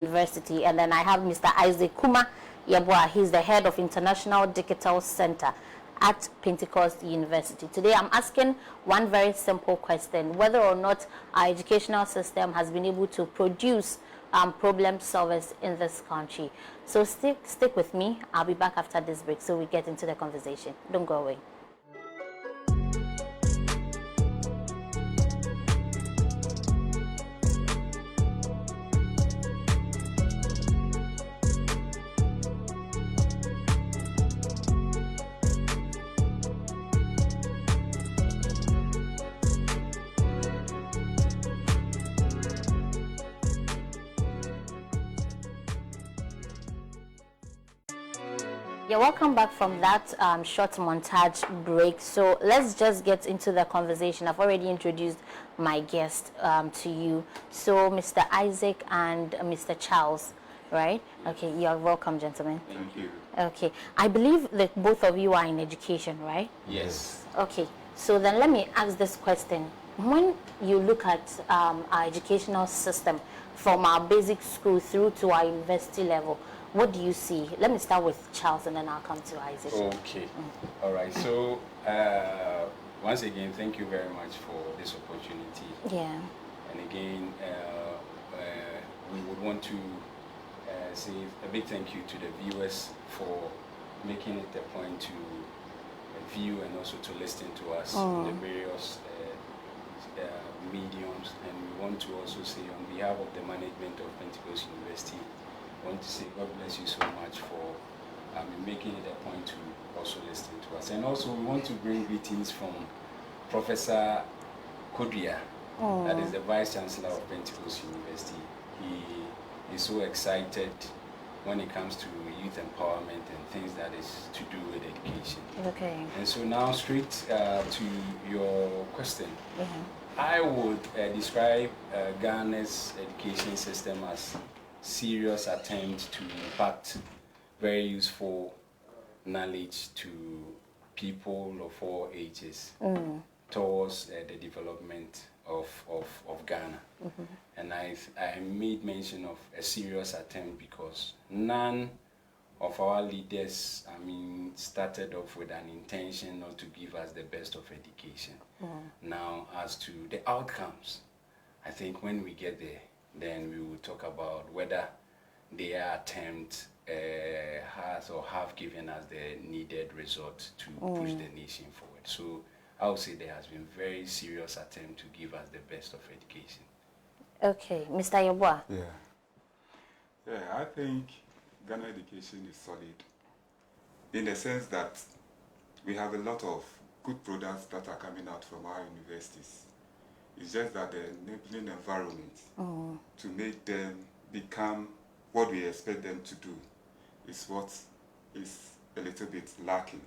University. And then I have Mr. Isaac Kuma Yeboah. He's the head of International Digital Center at Pentecost University. Today I'm asking one very simple question: whether or not our educational system has been able to produce problem solvers in this country. So stick with me. I'll be back after this break so we get into the conversation. Don't go away. Yeah, welcome back from that short montage break. So let's just get into the conversation. I've already introduced my guest to you. So Mr. Isaac and Mr. Charles, right? Okay, you're welcome, gentlemen. Thank you. Okay, I believe that both of you are in education, right? Yes. Okay, so then let me ask this question. When you look at our educational system from our basic school through to our university level, what do you see? Let me start with Charles and then I'll come to Isaac. Okay. All right. So, once again, thank you very much for this opportunity. Yeah. And again, we would want to say a big thank you to the viewers for making it a point to view and also to listen to us in the various mediums. And we want to also say on behalf of the management of Pentecost University, I want to say God bless you so much for making it a point to also listen to us. And also we want to bring greetings from Professor Kodria, that is the Vice Chancellor of Pentecost University. He is so excited when it comes to youth empowerment and things that is to do with education. Okay. And so now straight to your question. I would describe Ghana's education system as serious attempt to impact very useful knowledge to people of all ages towards the development of Ghana. And I made mention of a serious attempt because none of our leaders, started off with an intention not to give us the best of education. Now, as to the outcomes, I think when we get there, then we will talk about whether their attempt has or have given us the needed result to push the nation forward. So I would say there has been very serious attempt to give us the best of education. Okay, Mr. Yeboah. Yeah, I think Ghana education is solid in the sense that we have a lot of good products that are coming out from our universities. It's just that the enabling environment to make them become what we expect them to do is what is a little bit lacking.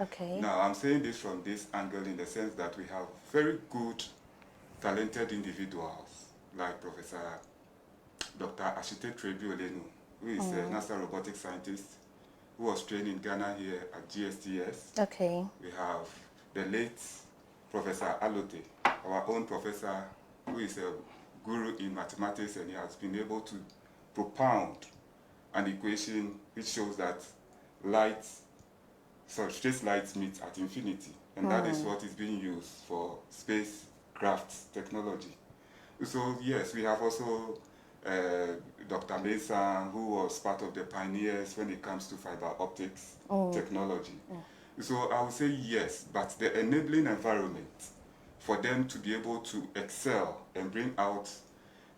Okay. Now, I'm saying this from this angle in the sense that we have very good, talented individuals like Professor Dr. Ashite Trebi-Olenu, who is a NASA robotics scientist who was trained in Ghana here at GSTS. Okay. We have the late Professor Alote, our own professor, who is a guru in mathematics, and he has been able to propound an equation which shows that space light meet at infinity, and that is what is being used for spacecraft technology. So yes, we have also Dr. Mesa, who was part of the pioneers when it comes to fiber optics technology. So I would say yes, but the enabling environment for them to be able to excel and bring out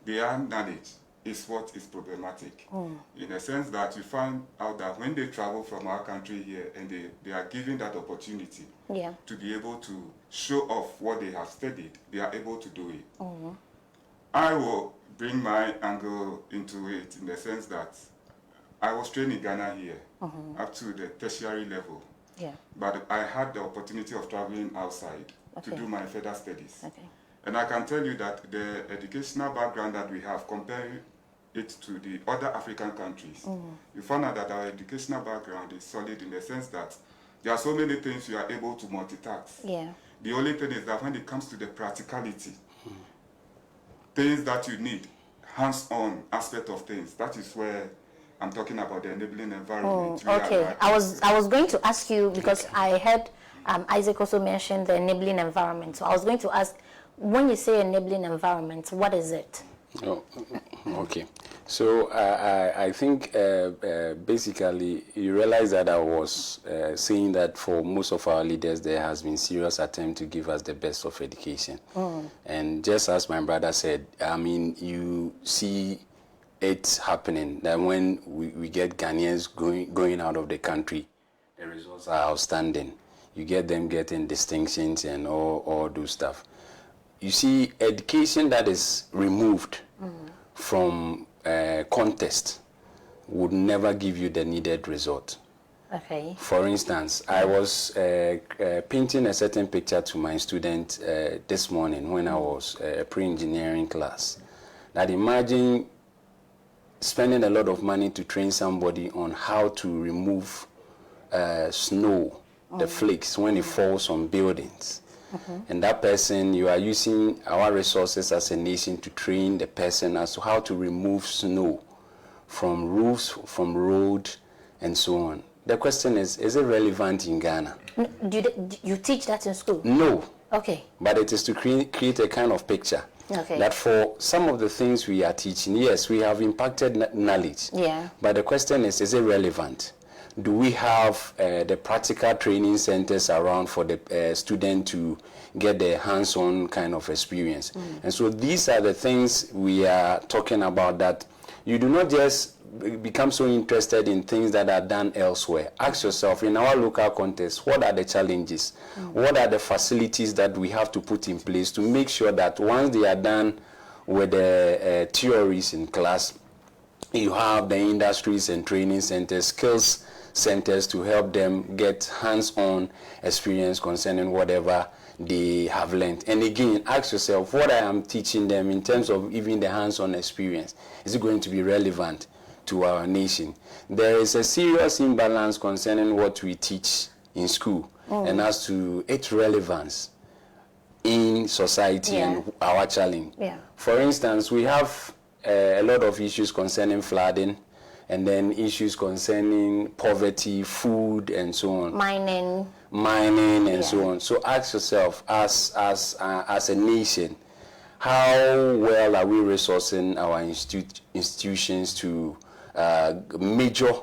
their knowledge is what is problematic. In a sense that you find out that when they travel from our country here and they are given that opportunity to be able to show off what they have studied, they are able to do it. I will bring my angle into it in the sense that I was trained in Ghana here up to the tertiary level. But I had the opportunity of traveling outside to do my further studies. And I can tell you that the educational background that we have, comparing it to the other African countries, you find out that our educational background is solid in the sense that there are so many things you are able to multitask. The only thing is that when it comes to the practicality, things that you need hands-on aspect of things. That is where I'm talking about the enabling environment. Okay, I was going to ask you, because I heard Isaac also mention the enabling environment. So I was going to ask, when you say enabling environment, what is it? Oh, okay. So I think basically you realize that I was saying that for most of our leaders there has been serious attempt to give us the best of education. And just as my brother said, I mean, you see it happening that when we get Ghanaians going out of the country, the results are outstanding. You get them getting distinctions and all those stuff. You see, education that is removed from contest would never give you the needed result. Okay. For instance, I was painting a certain picture to my student this morning when I was pre-engineering class. That imagine spending a lot of money to train somebody on how to remove snow, the flakes, when it falls on buildings. And that person, you are using our resources as a nation to train the person as to how to remove snow from roofs, from road, and so on. The question is it relevant in Ghana? Do you teach that in school? No. Okay. But it is to create a kind of picture. Okay. That for some of the things we are teaching, yes, we have impacted knowledge. Yeah. But the question is it relevant? Do we have the practical training centers around for the student to get the hands-on kind of experience? And so these are the things we are talking about, that you do not just become so interested in things that are done elsewhere. Ask yourself, in our local context, what are the challenges? What are the facilities that we have to put in place to make sure that once they are done with the theories in class, you have the industries and training centers, skills centers to help them get hands-on experience concerning whatever they have learned. And again, ask yourself, what I am teaching them in terms of even the hands-on experience, is it going to be relevant to our nation? There is a serious imbalance concerning what we teach in school and as to its relevance in society and our challenge. For instance, we have a lot of issues concerning flooding, and then issues concerning poverty, food, and so on. Mining, and so on. So ask yourself, as a nation, how well are we resourcing our institutions to major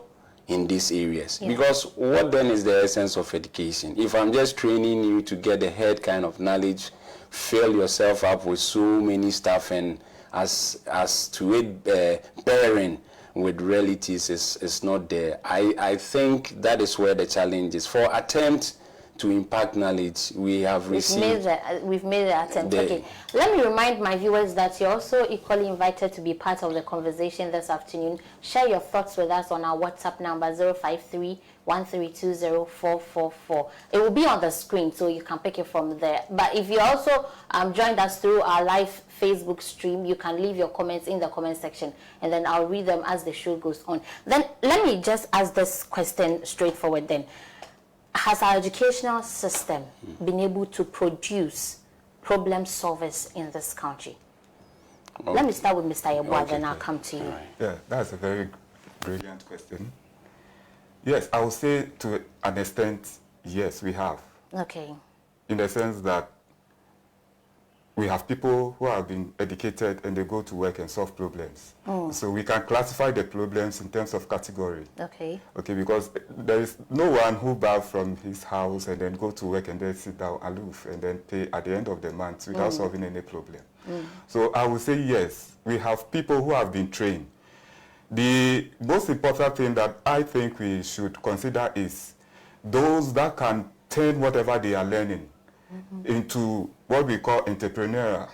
in these areas? Because what then is the essence of education? If I'm just training you to get the head kind of knowledge, fill yourself up with so many stuff, and as to it bearing with realities is not there. I think that is where the challenge is. For attempt to impact knowledge, we have received... We've made the attempt. Okay. Let me remind my viewers that you're also equally invited to be part of the conversation this afternoon. Share your thoughts with us on our WhatsApp number 053-132-0444. It will be on the screen, so you can pick it from there. But if you also joined us through our live Facebook stream, you can leave your comments in the comment section, and then I'll read them as the show goes on. Then let me just ask this question straightforward then. Has our educational system been able to produce problem solvers in this country? Okay. Let me start with Mr. Yeboah, then I'll come to you. Right. Yeah, that's a very brilliant question. Yes, I would say to an extent, yes, we have. Okay. In the sense that we have people who have been educated and they go to work and solve problems. So we can classify the problems in terms of category. Okay. Okay, because there is no one who buys from his house and then go to work and then sit down aloof and then pay at the end of the month without solving any problem. So I would say yes, we have people who have been trained. The most important thing that I think we should consider is those that can turn whatever they are learning into what we call entrepreneurial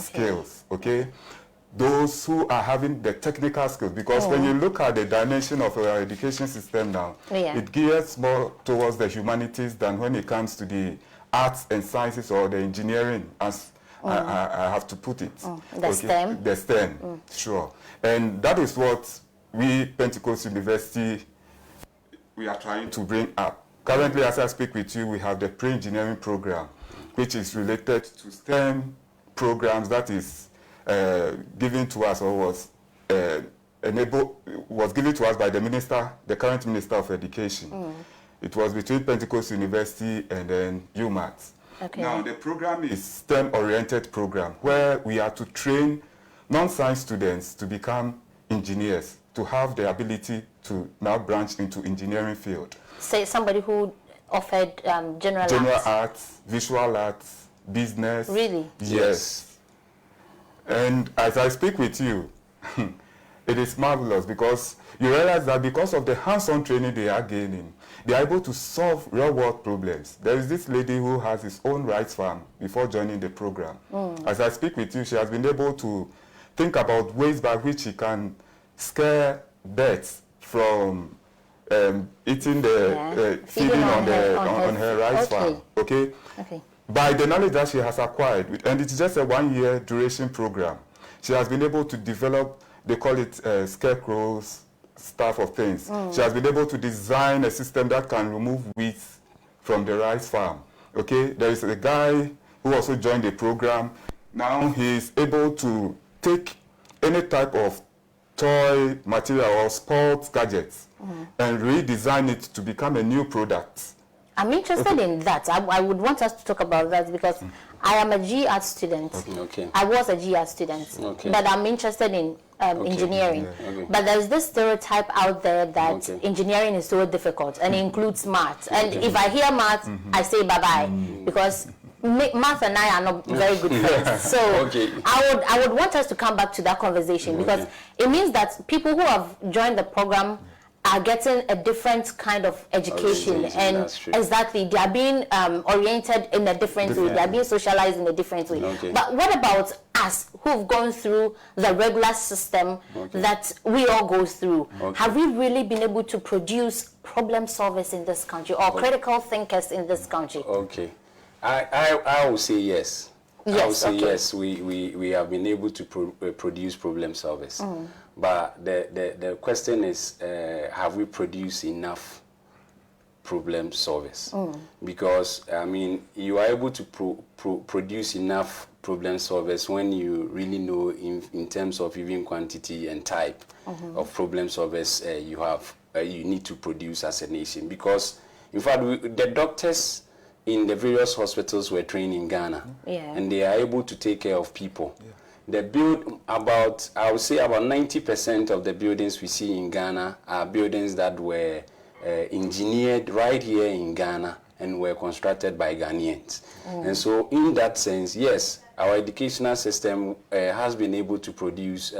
skills, okay? Those who are having the technical skills, because when you look at the dimension of our education system now, it gears more towards the humanities than when it comes to the arts and sciences or the engineering, as I have to put it. The STEM? The STEM, sure. And that is what we, Pentecost University, we are trying to bring up. Currently, as I speak with you, we have the pre-engineering program, which is related to STEM programs, that is given to us, or was given to us by the minister, the current Minister of Education. It was between Pentecost University and then UMass. Okay. Now, the program is STEM-oriented program, where we are to train non-science students to become engineers, to have the ability to now branch into engineering field. Say somebody who offered general arts, visual arts, business. Really? Yes. And as I speak with you, it is marvelous, because you realize that because of the hands-on training they are gaining, they are able to solve real-world problems. There is this lady who has his own rice farm before joining the program. As I speak with you, she has been able to think about ways by which she can scare birds from eating the feeding on her rice farm. Okay. By the knowledge that she has acquired, and it's just a 1-year duration program, she has been able to develop, they call it scarecrows, stuff of things. She has been able to design a system that can remove weeds from the rice farm. Okay, there is a guy who also joined the program. Now he is able to take any type of toy material or sports gadgets and redesign it to become a new product. I'm interested in that. I would want us to talk about that, because I am a GR student. Okay. I was a GR student, but I'm interested in engineering. But there's this stereotype out there that engineering is so difficult, and it includes math. And if I hear math, I say bye-bye, because math and I are not very good friends. So I would want us to come back to that conversation, because it means that people who have joined the program are getting a different kind of education, and exactly, they are being oriented in a different way, they are being socialized in a different way. But what about us who've gone through the regular system that we all go through? Have we really been able to produce problem solvers in this country, or critical thinkers in this country? I will say yes. Yes, I would say yes, we have been able to produce problem solvers. But the question is, have we produced enough problem solvers? Because, I mean, you are able to produce enough problem solvers when you really know in terms of even quantity and type of problem solvers you need to produce as a nation. Because, in fact, the doctors in the various hospitals were trained in Ghana, and they are able to take care of people. They build about, I would say about 90% of the buildings we see in Ghana are buildings that were engineered right here in Ghana and were constructed by Ghanaians. And so in that sense, yes, our educational system has been able to produce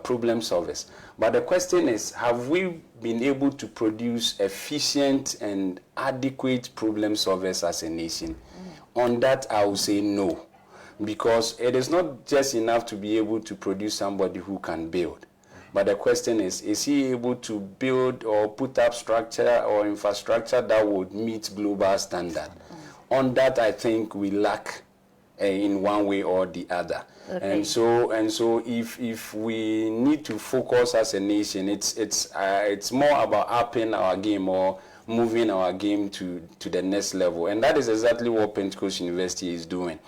problem solvers. But the question is, have we been able to produce efficient and adequate problem solvers as a nation? On that, I would say no. Because it is not just enough to be able to produce somebody who can build. But the question is he able to build or put up structure or infrastructure that would meet global standard? On that, I think we lack in one way or the other. And so if we need to focus as a nation, it's more about upping our game or moving our game to the next level, and that is exactly what Pentecost University is doing.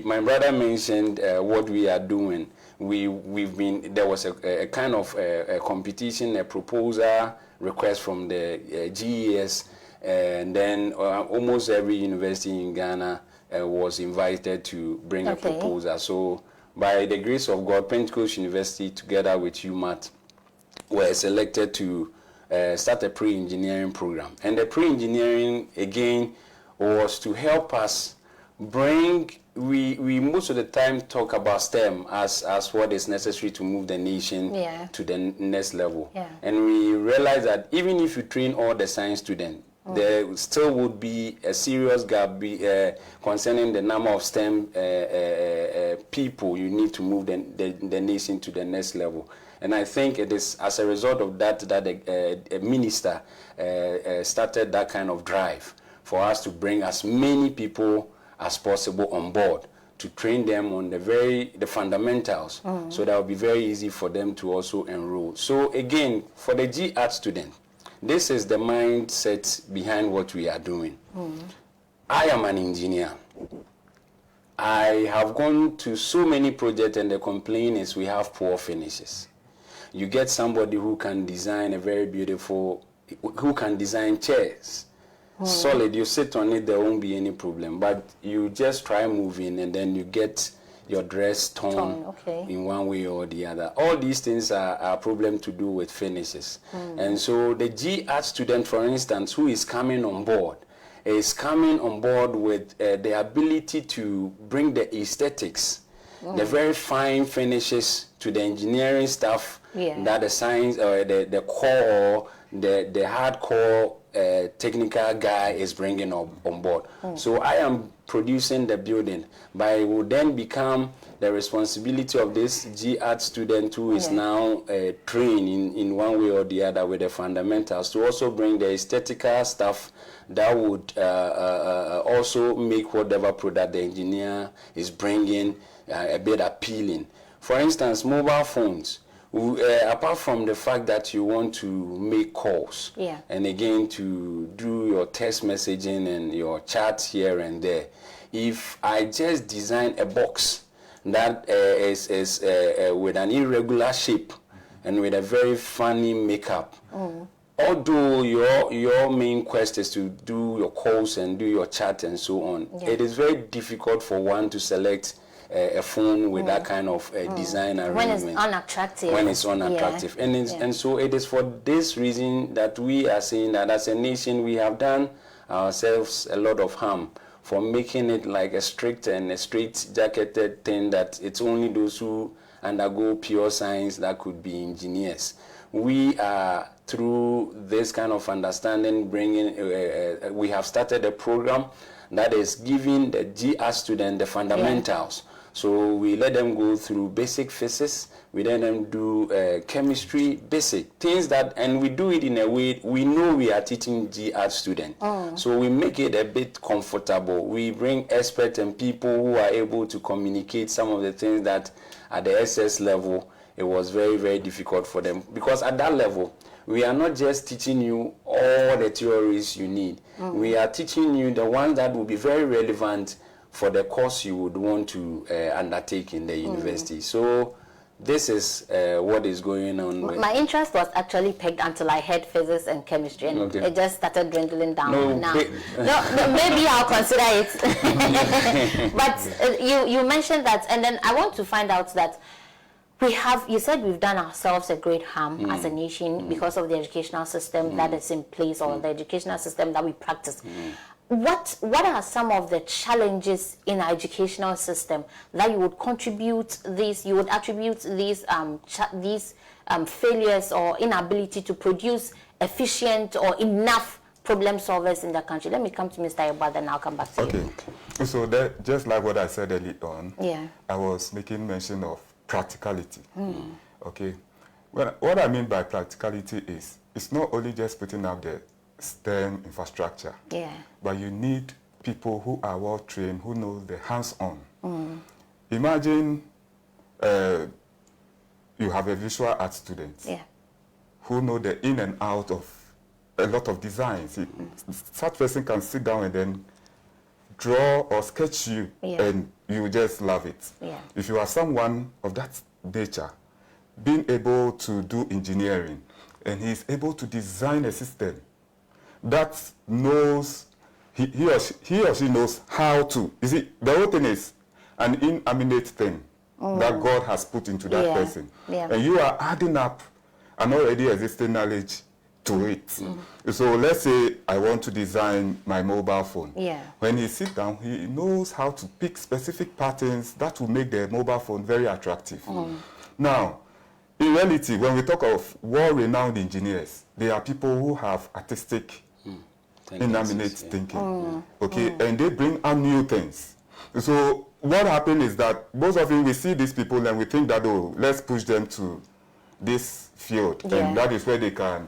My brother mentioned what we are doing. There was a kind of a competition, a proposal request from the GES, and then almost every university in Ghana was invited to bring a proposal. So by the grace of God, Pentecost University together with UMass were selected to start a pre-engineering program. And the pre-engineering, again, was to help us bring, we most of the time talk about STEM as what is necessary to move the nation to the next level. And we realize that even if you train all the science students, there still would be a serious gap concerning the number of STEM people you need to move the nation to the next level. And I think it is as a result of that a minister started that kind of drive for us to bring as many people as possible on board to train them on the fundamentals, so that will be very easy for them to also enroll. So again, for the GArt student, this is the mindset behind what we are doing. I am an engineer. I have gone to so many projects, and the complaint is we have poor finishes. You get somebody who can design a very beautiful, who can design chairs. Solid, you sit on it, there won't be any problem. But you just try moving, and then you get your dress torn in one way or the other. All these things are a problem to do with finishes. And so the G-Art student, for instance, who is coming on board with the ability to bring the aesthetics, the very fine finishes to the engineering stuff that the science or the core, the hardcore technical guy is bringing on board. So I am producing the building, but it will then become the responsibility of this G-Art student who is now trained in one way or the other with the fundamentals to also bring the aesthetical stuff that would also make whatever product the engineer is bringing a bit appealing. For instance, mobile phones. Apart from the fact that you want to make calls and again to do your text messaging and your chats here and there, if I just design a box that is with an irregular shape and with a very funny makeup, although your main quest is to do your calls and do your chat and so on, it is very difficult for one to select a phone with that kind of design arrangement. When it's unattractive. When it's unattractive. And so it is for this reason that we are saying that as a nation we have done ourselves a lot of harm for making it like a strict and a straight-jacketed thing that it's only those who undergo pure science that could be engineers. We are, through this kind of understanding, we have started a program that is giving the G-Art student the fundamentals. So we let them go through basic physics, we let them do chemistry, basic things that, and we do it in a way we know we are teaching G-Art students. So we make it a bit comfortable. We bring experts and people who are able to communicate some of the things that at the SS level, it was very, very difficult for them. Because at that level, we are not just teaching you all the theories you need. We are teaching you the ones that will be very relevant for the course you would want to undertake in the university. So this is what is going on. My interest was actually pegged until I had physics and chemistry, and it just started dwindling down. Maybe I'll consider it. But you mentioned that, and then I want to find out that you said we've done ourselves a great harm as a nation because of the educational system that is in place, or the educational system that we practice. What are some of the challenges in our educational system that you would attribute these failures or inability to produce efficient or enough problem solvers in the country? Let me come to Mr. Yeboah, then I'll come back to you. Okay. So that, just like what I said earlier on, I was making mention of practicality. Okay. Well, what I mean by practicality is it's not only just putting up the STEM infrastructure, but you need people who are well trained, who know the hands-on. Imagine you have a visual art student who know the in and out of a lot of designs. Such person can sit down and then draw or sketch you, and you just love it. If you are someone of that nature, being able to do engineering, and he is able to design a system that knows, he or she knows how to. You see, the whole thing is an inanimate thing that God has put into that person. And you are adding up an already existing knowledge to it. So let's say I want to design my mobile phone. When he sits down, he knows how to pick specific patterns that will make the mobile phone very attractive. Now, in reality, when we talk of world-renowned engineers, they are people who have artistic, inanimate thinking. And they bring out new things. So what happens is that most of we see these people and we think that, oh, let's push them to this field, and that is where they can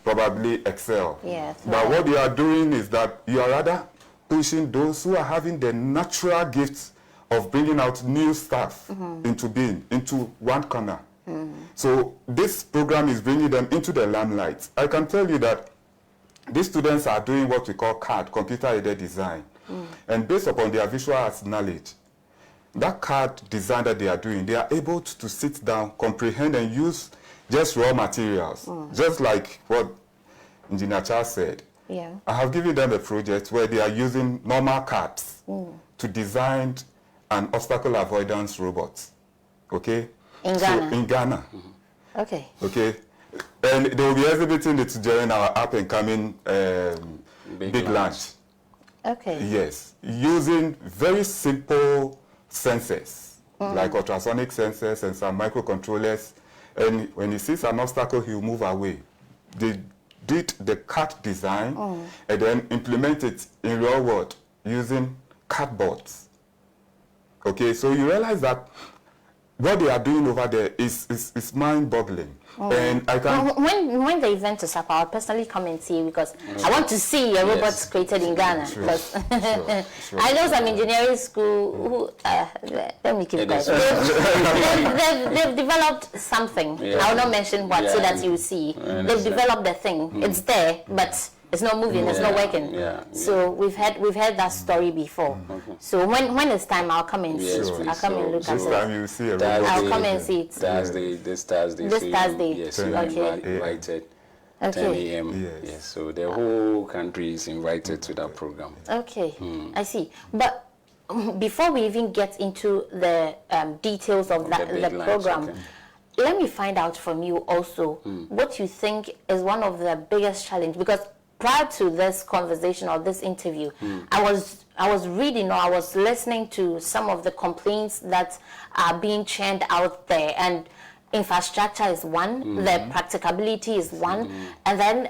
probably excel. But what you are doing is that you are rather pushing those who are having the natural gifts of bringing out new stuff into being, into one corner. So this program is bringing them into the limelight. I can tell you that these students are doing what we call CAD, computer-aided design. And based upon their visual arts knowledge, that CAD design that they are doing, they are able to sit down, comprehend, and use just raw materials, just like what Engineer Charles said. Yeah. I have given them a project where they are using normal CADs to design an obstacle avoidance robot. Okay? In Ghana? So in Ghana. Okay. Okay? And they will be exhibiting it during our up-and-coming big launch. Okay. Yes. Using very simple sensors, like ultrasonic sensors and some microcontrollers. And when he sees an obstacle, he will move away. They did the CAD design and then implement it in real world using cardboards. Okay, so you realize that what they are doing over there is mind-boggling. And I can... When the event is up, I'll personally come and see, because I want to see your robots created in Ghana. Sure. Because Sure. I know some engineering school who, let me keep quiet. They've developed something. I will not mention what, so that you see. They've developed the thing. It's there, but it's not moving, it's not working. So we've heard that story before. So when it's time, I'll come and see. I'll come and look at This it. time you see a robot. I'll come and see it. This Thursday. This so Thursday. Yes, you Okay. are invited. 10 Okay. a.m. Yes. So the whole country is invited to that program. Okay, I see. But before we even get into the details of the big the launch, program, okay. let me find out from you also what you think is one of the biggest challenges. Because prior to this conversation or this interview, I was reading, or I was listening to some of the complaints that are being churned out there, and infrastructure is one, the practicability is one, and then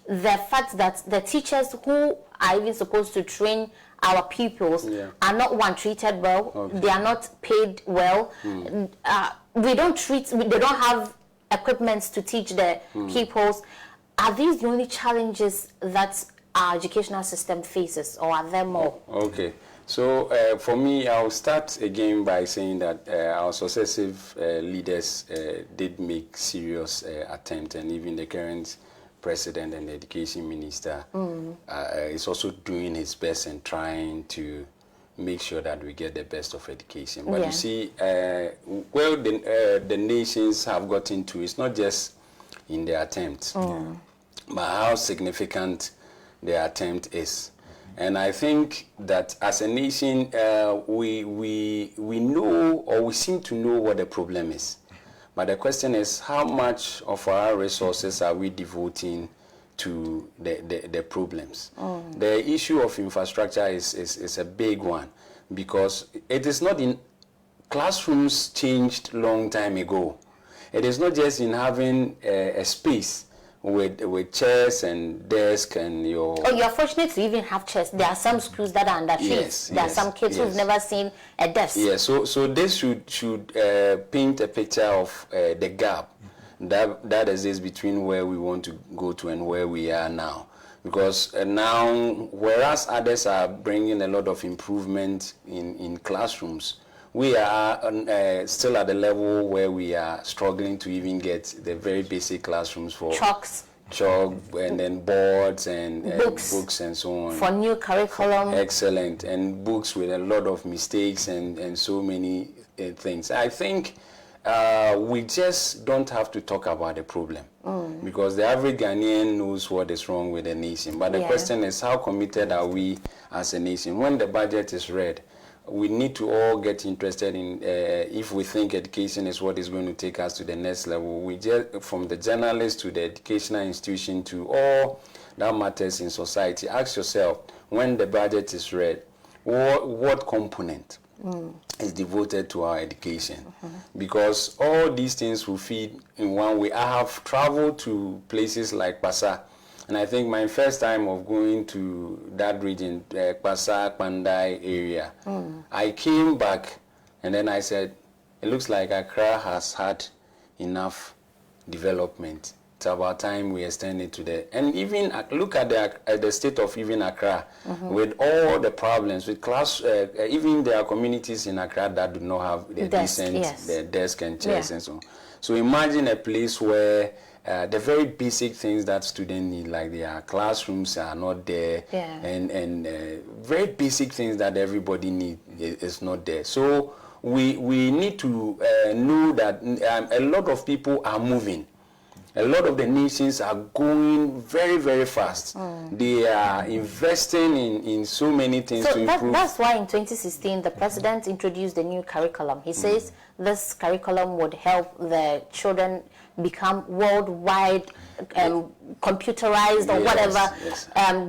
the fact that the teachers who are even supposed to train our pupils are not treated well. They are not paid well. They don't have equipments to teach the pupils. Are these the only challenges that our educational system faces, or are there more? Okay. So for me, I'll start again by saying that our successive leaders did make serious attempts, and even the current president and the education minister is also doing his best and trying to make sure that we get the best of education. But you see, where the nations have gotten to, it's not just in their attempt, but how significant their attempt is. And I think that as a nation, we know, or we seem to know what the problem is. But the question is, how much of our resources are we devoting to the problems? The issue of infrastructure is a big one, because it is not in classrooms changed long time ago. It is not just in having a space with chairs and desk and your... Oh, you're fortunate to even have chairs. There are some schools that are under sheets. There are some kids who've never seen a desk. Yeah, so this should paint a picture of the gap that exists between where we want to go to and where we are now. Because now, whereas others are bringing a lot of improvement in classrooms, we are still at the level where we are struggling to even get the very basic classrooms for chalk and then boards and books and so on. For new curriculum. Excellent. And books with a lot of mistakes and so many things. I think we just don't have to talk about the problem, because the average Ghanaian knows what is wrong with the nation. But the question is, how committed are we as a nation? When the budget is read, we need to all get interested in, if we think education is what is going to take us to the next level, we just, from the journalist to the educational institution to all that matters in society, ask yourself, when the budget is read, what component is devoted to our education? Because all these things will feed in one way. I have traveled to places like Pasa, and I think my first time of going to that region, Pasa, Pandai area, I came back and then I said, it looks like Accra has had enough development. It's about time we extend it to the... And even look at the state of even Accra, with all the problems, with class... even there are communities in Accra that do not have the decent the desk and chairs and so on. So imagine a place where the very basic things that students need, like their classrooms are not there, and very basic things that everybody needs is not there. So we need to know that a lot of people are moving. A lot of the nations are going very, very fast. They are investing in so many things to improve. That's why in 2016, the president introduced the new curriculum. He says this curriculum would help the children become worldwide computerized or whatever,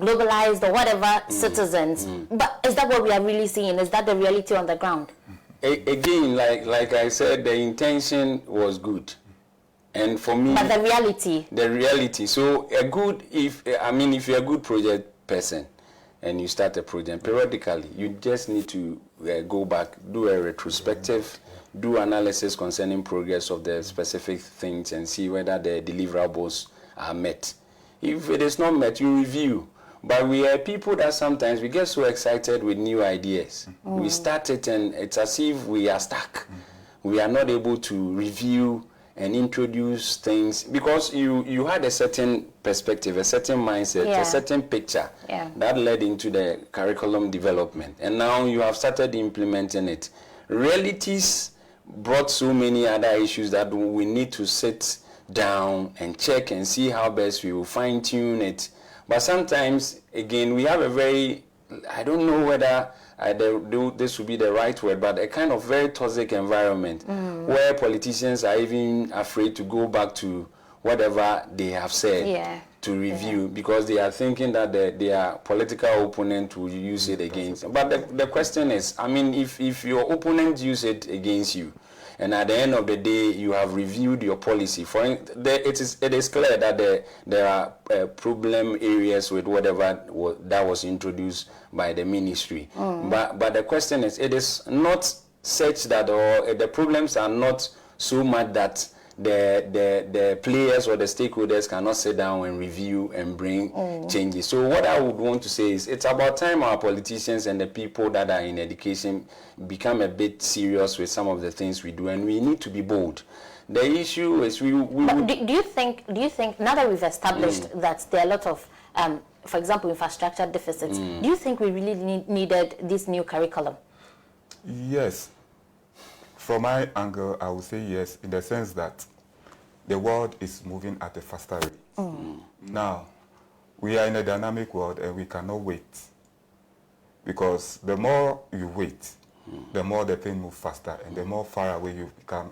globalized or whatever citizens. But is that what we are really seeing? Is that the reality on the ground? Again, like I said, the intention was good. And for me, but the reality. So if you're a good project person and you start a project periodically, you just need to go back, do a retrospective, do analysis concerning progress of the specific things and see whether the deliverables are met. If it is not met, you review. But we are people that sometimes we get so excited with new ideas. We start it and it's as if we are stuck. We are not able to review and introduce things because you had a certain perspective, a certain mindset, a certain picture that led into the curriculum development. And now you have started implementing it. Realities brought so many other issues that we need to sit down and check and see how best we will fine-tune it. But sometimes, again, we have a very, I don't know whether this would be the right word, but a kind of very toxic environment where politicians are even afraid to go back to whatever they have said to review because they are thinking that their political opponent will use it against them. But the question is, I mean, if your opponent use it against you, and at the end of the day, you have reviewed your policy. It is clear that there are problem areas with whatever that was introduced by the ministry. But the question is, it is not such that, or the problems are not so much that the players or the stakeholders cannot sit down and review and bring changes. So what I would want to say is it's about time our politicians and the people that are in education become a bit serious with some of the things we do, and we need to be bold. The issue is do you think now that we've established that there are a lot of for example infrastructure deficits, do you think we really needed this new curriculum? Yes. From my angle, I would say yes, in the sense that the world is moving at a faster rate. Now, we are in a dynamic world and we cannot wait. Because the more you wait, the more the thing moves faster and the more far away you become,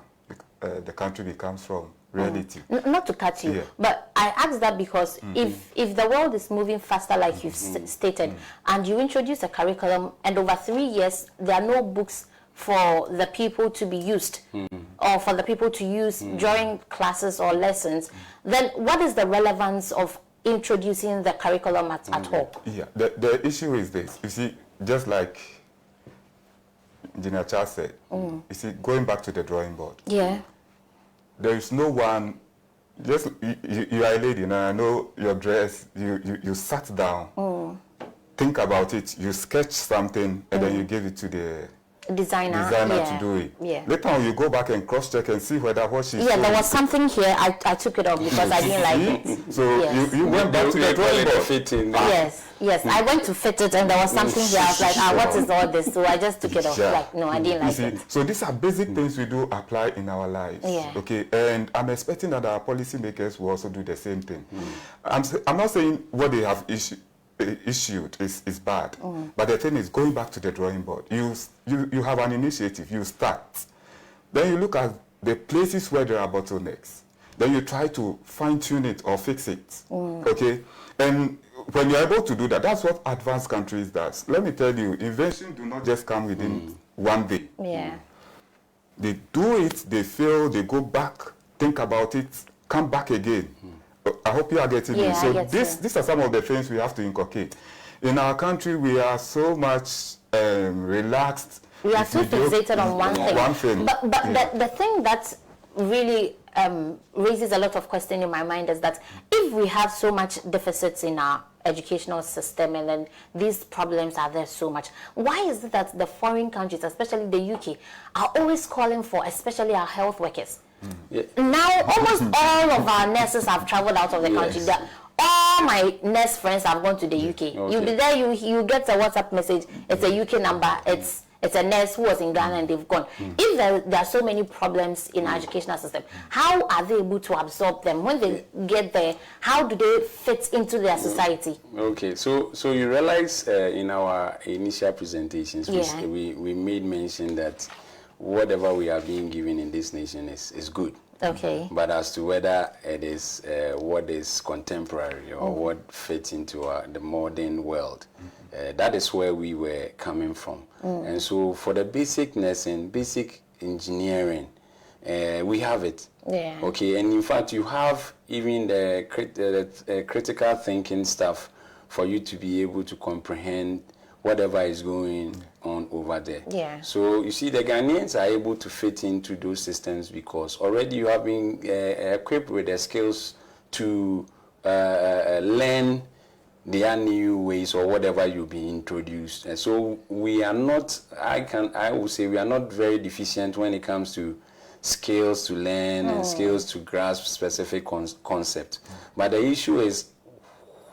the country becomes from reality. Not to cut you, but I asked that because if the world is moving faster like you've stated, and you introduce a curriculum and over 3 years there are no books for the people to be used or for the people to use during classes or lessons, then what is the relevance of introducing the curriculum at all? Yeah, the issue is this. You see, just like Engineer Charles said, you see, going back to the drawing board. Yeah. There is no one, just you are a lady, and I know your dress, you sat down, think about it, you sketch something, and then you give it to the designer to do it. Later on, you go back and cross-check and see whether what she's there was something here, I took it off because I didn't like it. So you went back to the drawing board. Fitting. Yes, I went to fit it and there was something here. I was like, what is all this? So I just took it off. Like, no, I didn't like it. So these are basic things we do apply in our lives. Okay, and I'm expecting that our policymakers will also do the same thing. I'm not saying what they have issued is bad, but the thing is, going back to the drawing board, you have an initiative, you start, then you look at the places where there are bottlenecks, then you try to fine-tune it or fix it. Okay, and when you're able to do that, that's what advanced countries does. Let me tell you, inventions do not just come within one day. They do it, they fail, they go back, think about it, come back again. I hope you are getting me. So these are some of the things we have to inculcate. In our country, we are so much relaxed. We are too fixated on one thing. But the thing that really raises a lot of question in my mind is that if we have so much deficits in our educational system and then these problems are there so much, why is it that the foreign countries, especially the UK, are always calling for, especially our health workers, Now, almost all of our nurses have traveled out of the country. All my nurse friends have gone to the UK. Okay. You'll be there, you get a WhatsApp message. It's a UK number. It's a nurse who was in Ghana and they've gone. If there are so many problems in our educational system, how are they able to absorb them? When they get there, how do they fit into their society? Okay, so you realize in our initial presentations, we made mention that whatever we are being given in this nation is good. Okay. But as to whether it is what is contemporary or what fits into the modern world, that is where we were coming from. And so for the basic nursing, basic engineering, we have it. Yeah. Okay, and in fact, you have even the critical thinking stuff for you to be able to comprehend whatever is going on over there. Yeah. So you see, the Ghanaians are able to fit into those systems because already you have been equipped with the skills to learn their new ways or whatever you'll be introduced. And so we are not, I would say we are not very deficient when it comes to skills to learn and skills to grasp specific concept. But the issue is,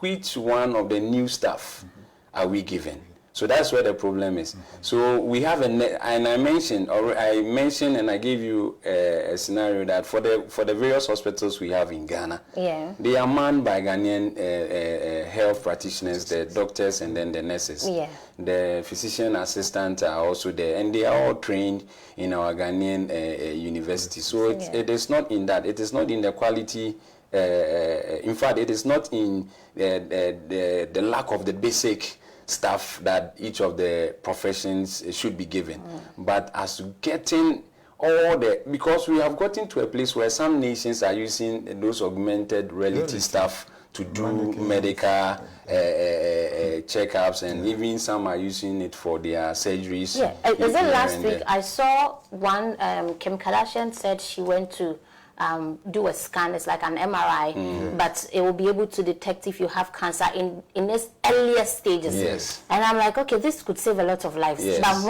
which one of the new stuff are we given? So that's where the problem is. So we have and I mentioned and I gave you a scenario that for the various hospitals we have in Ghana, they are manned by Ghanaian health practitioners, the doctors and then the nurses. The physician assistants are also there, and they are all trained in our Ghanaian university. So it is not in that. It is not in the quality. In fact, it is not in the lack of the basic stuff that each of the professions should be given, but as to getting all because we have gotten to a place where some nations are using those augmented reality stuff to do medical checkups, and even some are using it for their surgeries. Is it last week I saw one, Kim Kardashian said she went to do a scan. It's like an MRI, but it will be able to detect if you have cancer in its earliest stages. And I'm like, okay, this could save a lot of lives. But